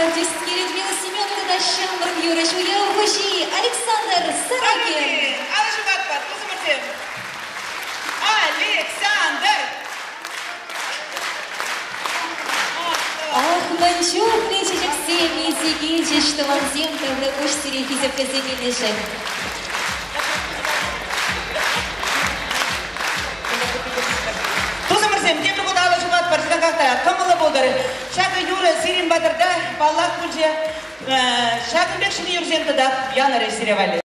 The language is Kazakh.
Артистки Людмила Семенова, Дащан, Юрий Шуев, Гущи, Александр Сорокин. Александр! Ах, манчук, лечечек семьи, сигичи, что вам всем тогда куштерик и запказательный шаг. Темір құда алышы бат барсыдан қақтая, қымылы болдары. Шақы юры сирин батырда, баллақ күлже, шақынбек шыны юрзен тұдап, яныры сиревалі.